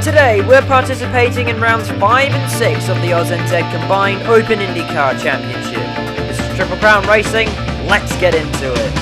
Today, we're participating in rounds 5 and 6 of the Aus-NZ Combined Open Indycar Championship. This is Triple Crown Racing. Let's get into it.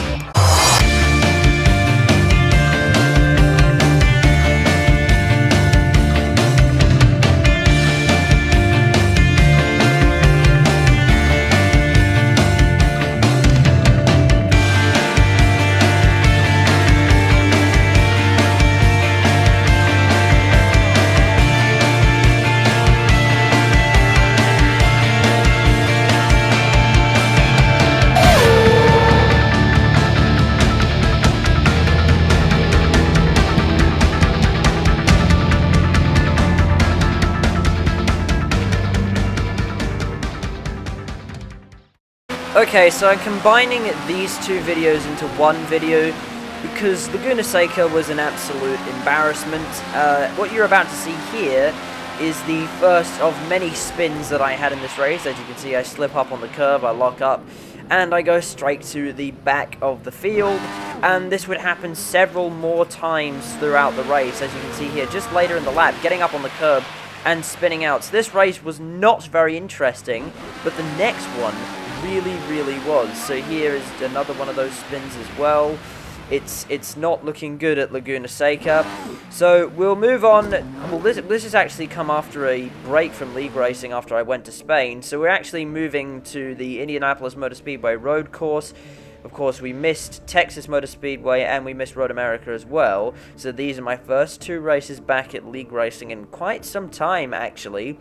Okay, so I'm combining these two videos into one video because Laguna Seca was an absolute embarrassment. What you're about to see here is the first of many spins that I had in this race. As you can see, I slip up on the curve, I lock up, and I go straight to the back of the field. And this would happen several more times throughout the race, as you can see here, just later in the lap, getting up on the curb and spinning out. So this race was not very interesting, but the next one really was. So here is another one of those spins as well. It's not looking good at Laguna Seca. So we'll move on. Well, this has actually come after a break from league racing after I went to Spain. So we're actually moving to the Indianapolis Motor Speedway road course. Of course, we missed Texas Motor Speedway and we missed Road America as well. So these are my first two races back at league racing in quite some time, actually.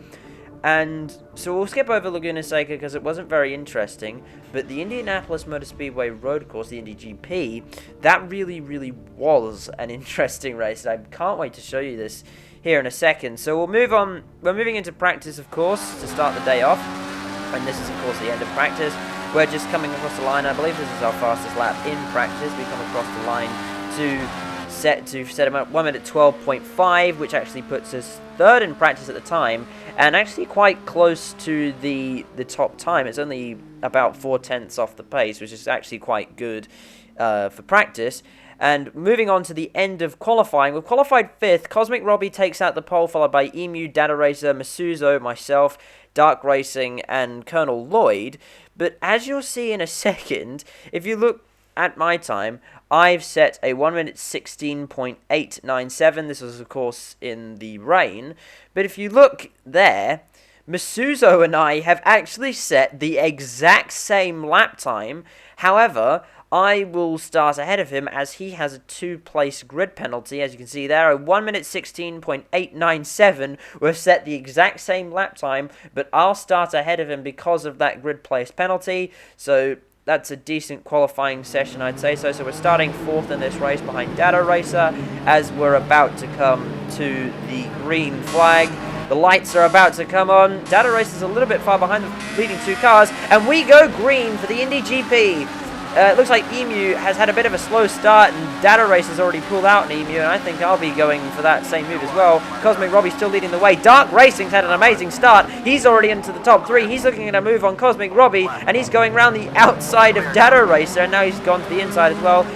And so we'll skip over Laguna Seca because it wasn't very interesting, but the Indianapolis Motor Speedway road course, the Indy GP, that really was an interesting race. I can't wait to show you this here in a second. So we'll move on. We're moving into practice, of course, to start the day off, and this is, of course, the end of practice. We're just coming across the line. I believe this is our fastest lap in practice. We come across the line to set him at 1 minute 12.5, which actually puts us third in practice at the time, and actually quite close to the top time. It's only about 4/10 off the pace, which is actually quite good for practice. And moving on to the end of qualifying, we've qualified 5th. Cosmic Robbie takes out the pole, followed by Emu, Data Racer, Masuzo, myself, Dark Racing, and Colonel Lloyd. But as you'll see in a second, if you look at my time, I've set a 1 minute 16.897. This was, of course, in the rain. But if you look there, Masuzo and I have actually set the exact same lap time. However, I will start ahead of him as he has a 2-place grid penalty. As you can see there, a 1 minute 16.897. We've set the exact same lap time, but I'll start ahead of him because of that grid place penalty. So that's a decent qualifying session, I'd say so. So we're starting 4th in this race behind Data Racer as we're about to come to the green flag. The lights are about to come on. Data Racer's a little bit far behind the leading two cars, and we go green for the Indy GP. It looks like Emu has had a bit of a slow start, and Data Race has already pulled out an Emu, and I think I'll be going for that same move as well. Cosmic Robbie's still leading the way. Dark Racing's had an amazing start. He's already into the top 3. He's looking at a move on Cosmic Robbie, and he's going around the outside of Data Racer, and now he's gone to the inside as well.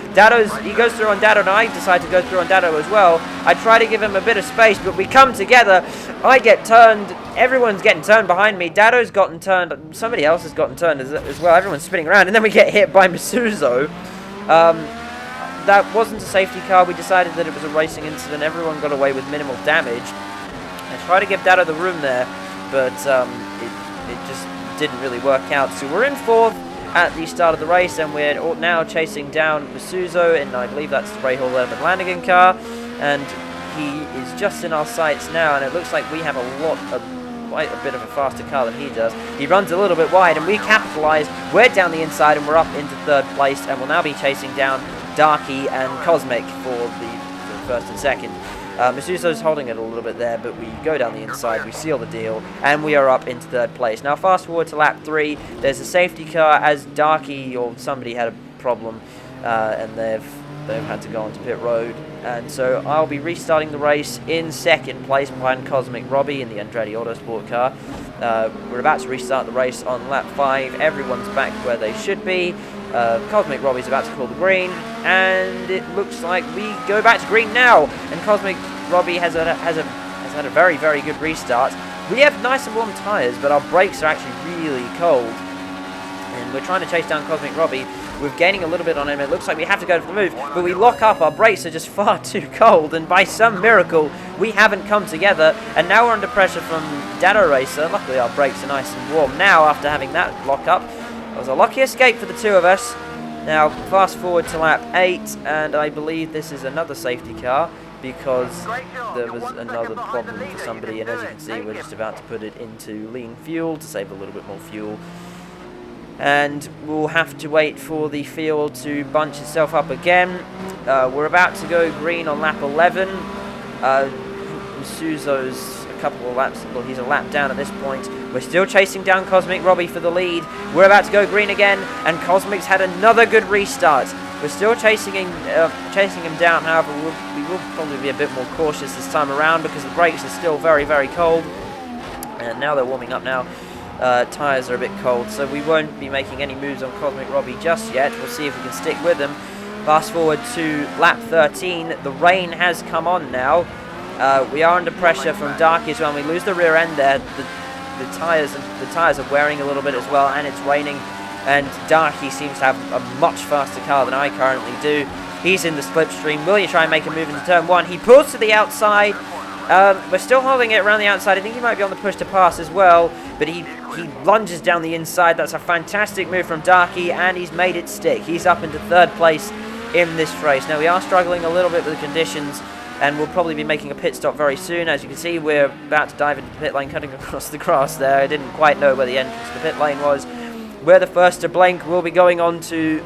He goes through on Dado, and I decide to go through on Dado as well. I try to give him a bit of space, but we come together. I get turned. Everyone's getting turned behind me. Dado's gotten turned. Somebody else has gotten turned as well. Everyone's spinning around, and then we get hit by Masuzo. That wasn't a safety car. We decided that it was a racing incident. Everyone got away with minimal damage. I tried to give Dado the room there, but it just didn't really work out. So we're in 4th at the start of the race, and we're now chasing down Masuzo, and I believe that's the Rahal Urban Lanigan car, and he is just in our sights now, and it looks like we have quite a bit of a faster car than he does. He runs a little bit wide, and we capitalise. We're down the inside, and we're up into 3rd place, and we'll now be chasing down Darky and Cosmic for the 1st and 2nd. Masuzo's holding it a little bit there, but we go down the inside, we seal the deal, and we are up into 3rd place. Now fast forward to lap 3, there's a safety car as Darky or somebody had a problem, and they've had to go onto pit road, and so I'll be restarting the race in 2nd place behind Cosmic Robbie in the Andretti Autosport car. We're about to restart the race on lap 5, everyone's back where they should be. Cosmic Robbie's about to call the green, and it looks like we go back to green now, and Cosmic Robbie has had a very, very good restart. We have nice and warm tyres, but our brakes are actually really cold. And we're trying to chase down Cosmic Robbie. We're gaining a little bit on him. It looks like we have to go for the move, but we lock up. Our brakes are just far too cold, and by some miracle, we haven't come together. And now we're under pressure from Dado Racer. Luckily, our brakes are nice and warm now after having that lock up. It was a lucky escape for the two of us. Now, fast forward to lap 8, and I believe this is another safety car, because there was another problem for somebody, and as you can see, we're just about to put it into lean fuel to save a little bit more fuel. And we'll have to wait for the field to bunch itself up again. We're about to go green on lap 11. Masuzo's a couple of laps, well, he's a lap down at this point. We're still chasing down Cosmic Robbie for the lead. We're about to go green again, and Cosmic's had another good restart. We're still chasing him down. However, we will probably be a bit more cautious this time around because the brakes are still very, very cold. And now they're warming up now. Tyres are a bit cold, so we won't be making any moves on Cosmic Robbie just yet. We'll see if we can stick with him. Fast forward to lap 13. The rain has come on now. We are under pressure from Darky as well. We lose the rear end there. The tyres are wearing a little bit as well, and it's raining. And Darky seems to have a much faster car than I currently do. He's in the slipstream. Will you try and make a move into turn 1? He pulls to the outside. We're still holding it around the outside. I think he might be on the push to pass as well, but he lunges down the inside. That's a fantastic move from Darky, and he's made it stick. He's up into 3rd place in this race. Now, we are struggling a little bit with the conditions, and we'll probably be making a pit stop very soon. As you can see, we're about to dive into the pit lane, cutting across the grass there. I didn't quite know where the entrance to the pit lane was. We're the first to blink. We'll be going on to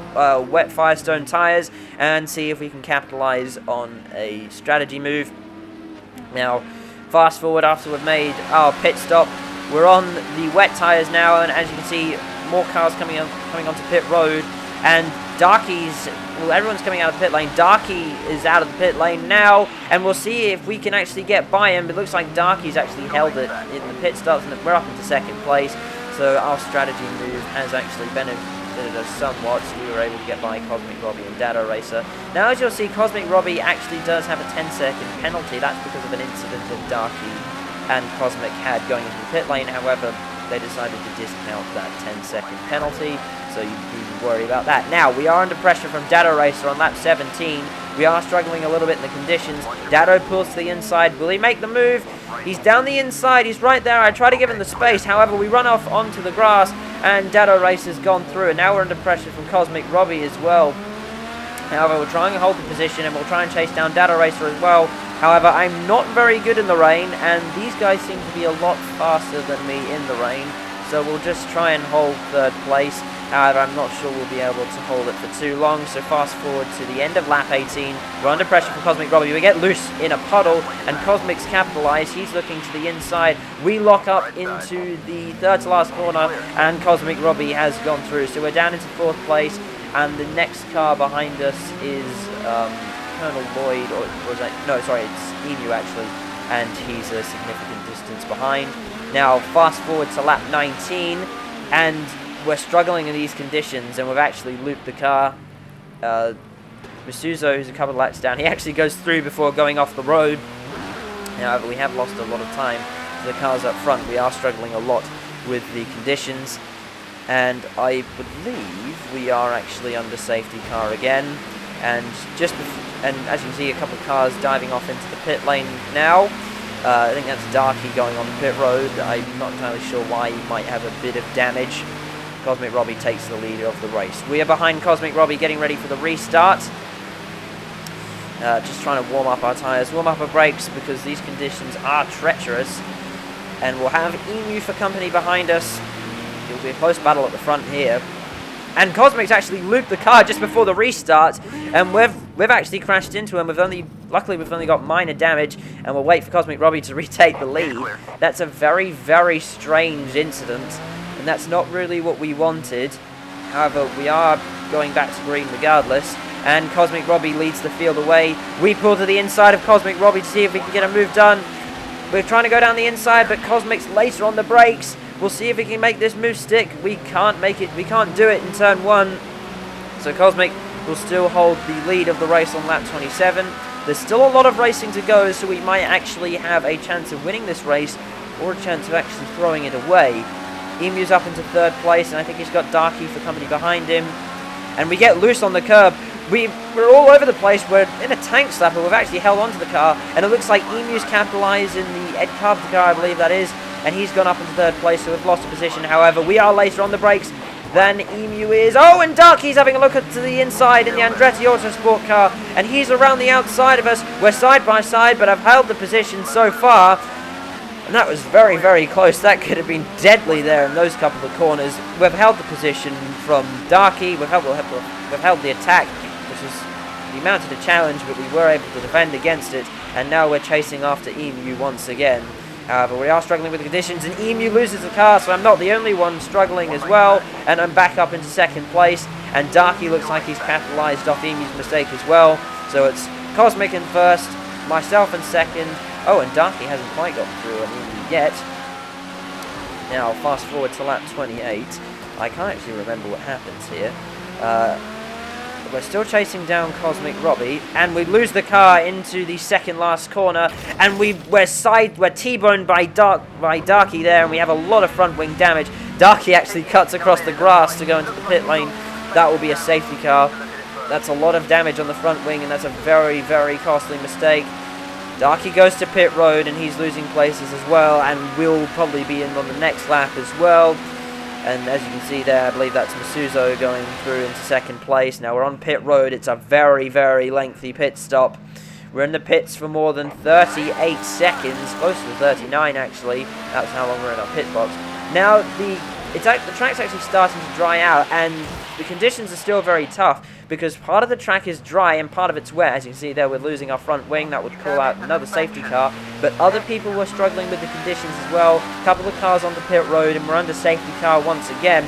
wet Firestone tyres and see if we can capitalise on a strategy move. Now, fast forward after we've made our pit stop. We're on the wet tyres now, and as you can see, more cars coming onto pit road. And everyone's coming out of the pit lane. Darky is out of the pit lane now, and we'll see if we can actually get by him. It looks like Darky's actually held it in the pit stops, and we're up into 2nd place. So our strategy move has actually benefited us somewhat. So we were able to get by Cosmic Robbie and Dado Racer. Now, as you'll see, Cosmic Robbie actually does have a 10-second penalty. That's because of an incident that Darky and Cosmic had going into the pit lane. However, they decided to discount that 10-second penalty, so you needn't worry about that. Now, we are under pressure from Dado Racer on lap 17. We are struggling a little bit in the conditions. Dado pulls to the inside. Will he make the move? He's down the inside. He's right there. I try to give him the space. However, we run off onto the grass, and Dado Racer's gone through. And now we're under pressure from Cosmic Robbie as well. However, we're trying to hold the position, and we'll try and chase down Dado Racer as well. However, I'm not very good in the rain, and these guys seem to be a lot faster than me in the rain. So we'll just try and hold 3rd place. However, I'm not sure we'll be able to hold it for too long. So fast forward to the end of lap 18. We're under pressure from Cosmic Robbie. We get loose in a puddle, and Cosmic's capitalised. He's looking to the inside. We lock up into the 3rd to last corner, and Cosmic Robbie has gone through. So we're down into 4th place, and the next car behind us is Colonel Lloyd, or was that? No, sorry, it's Emu actually, and he's a significant distance behind. Now, fast forward to lap 19, and we're struggling in these conditions, and we've actually looped the car. Masuzo, who's a couple of laps down, he actually goes through before going off the road. However, we have lost a lot of time to the cars up front. We are struggling a lot with the conditions, and I believe we are actually under safety car again. And as you can see, a couple of cars diving off into the pit lane now. I think that's Darky going on the pit road. I'm not entirely sure why. He might have a bit of damage. Cosmic Robbie takes the lead of the race. We are behind Cosmic Robbie, getting ready for the restart. Just trying to warm up our tyres, warm up our brakes, because these conditions are treacherous. And we'll have Emu for company behind us. It'll be a close battle at the front here. And Cosmic's actually looped the car just before the restart, and we've actually crashed into him. Luckily we've only got minor damage, and we'll wait for Cosmic Robbie to retake the lead. That's a very, very strange incident, and that's not really what we wanted. However, we are going back to green regardless, and Cosmic Robbie leads the field away. We pull to the inside of Cosmic Robbie to see if we can get a move done. We're trying to go down the inside, but Cosmic's later on the brakes. We'll see if we can make this move stick. We can't make it. We can't do it in turn 1. So Cosmic will still hold the lead of the race on lap 27. There's still a lot of racing to go, so we might actually have a chance of winning this race, or a chance of actually throwing it away. Emu's up into 3rd place, and I think he's got Darky for company behind him. And we get loose on the curb. We're all over the place. We're in a tank slapper. We've actually held onto the car, and it looks like Emu's capitalised in the Ed Carpenter car, I believe that is, and he's gone up into 3rd place, so we've lost a position. However, we are later on the brakes than Emu is. Oh, and Darky's having a look to the inside in the Andretti Autosport car, and he's around the outside of us. We're side by side, but I've held the position so far. And that was very, very close. That could have been deadly there in those couple of corners. We've held the position from Darky. We've held the attack, which was, we mounted a challenge, but we were able to defend against it. And now we're chasing after Emu once again. However, we are struggling with the conditions, and Emu loses the car, so I'm not the only one struggling as well. And I'm back up into 2nd place. And Darky looks like he's capitalised off Emu's mistake as well. So it's Cosmic in 1st, myself in 2nd. Oh, and Darky hasn't quite got through on Emu yet. Now, fast forward to lap 28. I can't actually remember what happens here. We're still chasing down Cosmic Robbie, and we lose the car into the 2nd last corner, and we're T-boned by Darky there, and we have a lot of front wing damage. Darky actually cuts across the grass to go into the pit lane. That will be a safety car. That's a lot of damage on the front wing, and that's a very, very costly mistake. Darky goes to pit road, and he's losing places as well, and will probably be in on the next lap as well. And as you can see there, I believe that's Masuzo going through into 2nd place. Now we're on pit road. It's a very, very lengthy pit stop. We're in the pits for more than 38 seconds, close to 39 actually. That's how long we're in our pit box. Now the track's actually starting to dry out, and the conditions are still very tough because part of the track is dry and part of it's wet. As you can see there, we're losing our front wing. That would call out another safety car. But other people were struggling with the conditions as well. A couple of cars on the pit road, and we're under safety car once again.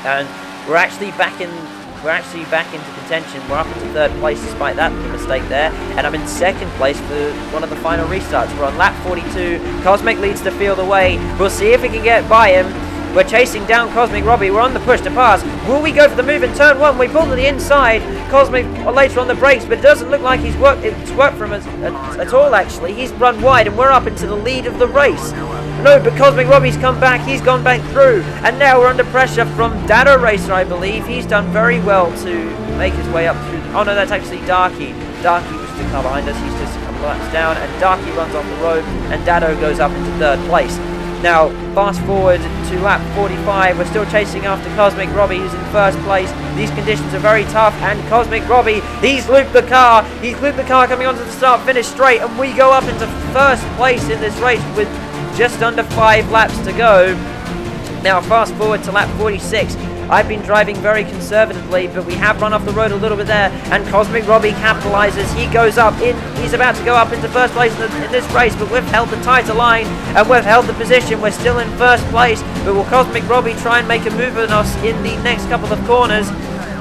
And we're actually back into contention. We're up into 3rd place despite that mistake there, and I'm in 2nd place for one of the final restarts. We're on lap 42. Cosmic leads the field away. We'll see if we can get by him. We're chasing down Cosmic Robbie. We're on the push to pass. Will we go for the move in turn 1? We pull to the inside. Cosmic later on the brakes, but it doesn't look like it's worked for him at all, actually. He's run wide, and we're up into the lead of the race. No, but Cosmic Robbie's come back. He's gone back through. And now we're under pressure from Dado Racer, I believe. He's done very well to make his way up through. Oh, no, that's actually Darky. Darky was to come behind us. He's just a couple laps down. And Darky runs off the road, and Dado goes up into 3rd place. Now, fast forward to lap 45, we're still chasing after Cosmic Robbie, who's in 1st place. These conditions are very tough, and Cosmic Robbie, he's looped the car. He's looped the car coming onto the start-finish straight, and we go up into 1st place in this race with just under 5 laps to go. Now, fast forward to lap 46. I've been driving very conservatively, but we have run off the road a little bit there, and Cosmic Robbie capitalises. He goes up in. He's about to go up into 1st place in this race, but we've held the tighter line, and we've held the position. We're still in 1st place, but will Cosmic Robbie try and make a move on us in the next couple of corners?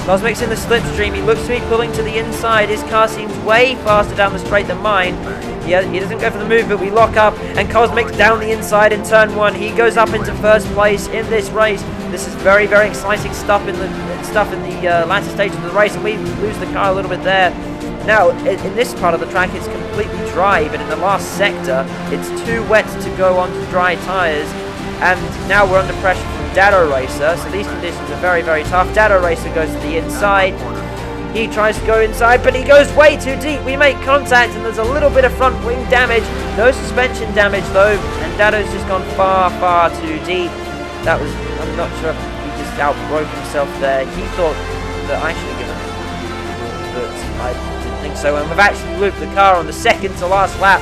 Cosmic's in the slipstream. He looks to be pulling to the inside. His car seems way faster down the straight than mine. He doesn't go for the move, but we lock up, and Cosmic's down the inside in turn 1. He goes up into 1st place in this race. This is very, very exciting stuff in the latter stages of the race, and we lose the car a little bit there. Now, in this part of the track, it's completely dry, but in the last sector, it's too wet to go onto dry tyres. And now we're under pressure from Dado Racer, so these conditions are very, very tough. Dado Racer goes to the inside. He tries to go inside, but he goes way too deep. We make contact, and there's a little bit of front wing damage. No suspension damage, though, and Dado's just gone far, far too deep. That was, I'm not sure if he just outbroke himself there. He thought that I should have given him, but I didn't think so. And we've actually looped the car on the 2nd to last lap.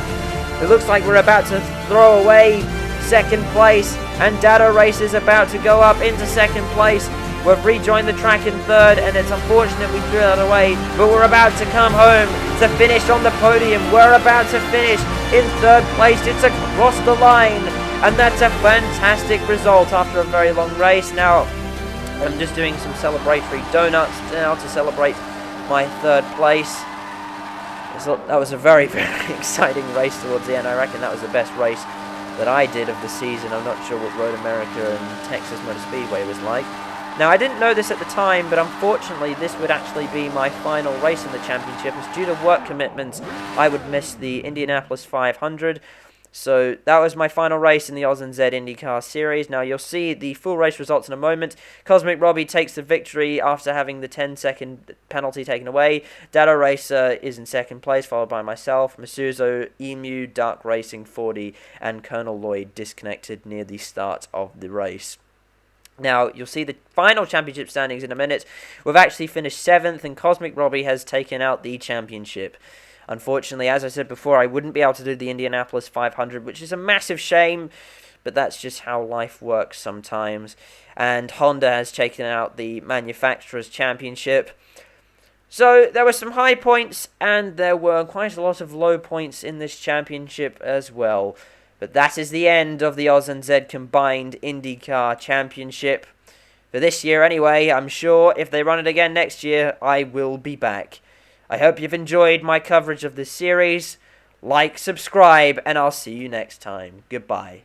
It looks like we're about to throw away 2nd place, and Dado Racer's about to go up into 2nd place. We've rejoined the track in 3rd, and it's unfortunate we threw that away, but we're about to come home to finish on the podium. We're about to finish in 3rd place. It's across the line, and that's a fantastic result after a very long race. Now, I'm just doing some celebratory donuts now to celebrate my 3rd place. That was a very, very exciting race towards the end. I reckon that was the best race that I did of the season. I'm not sure what Road America and Texas Motor Speedway was like. Now, I didn't know this at the time, but unfortunately this would actually be my final race in the championship, as due to work commitments I would miss the Indianapolis 500. So that was my final race in the Aus-NZ Indycar series. Now you'll see the full race results in a moment. Cosmic Robbie takes the victory after having the 10-second penalty taken away. Dado Racer is in second place, followed by myself, Masuzo, Emu, Dark Racing 40, and Colonel Lloyd disconnected near the start of the race. Now, you'll see the final championship standings in a minute. We've actually finished 7th, and Cosmic Robbie has taken out the championship. Unfortunately, as I said before, I wouldn't be able to do the Indianapolis 500, which is a massive shame, but that's just how life works sometimes. And Honda has taken out the Manufacturers' Championship. So, there were some high points, and there were quite a lot of low points in this championship as well. But that is the end of the Aus-NZ Combined IndyCar Championship. For this year anyway, I'm sure if they run it again next year, I will be back. I hope you've enjoyed my coverage of this series. Like, subscribe, and I'll see you next time. Goodbye.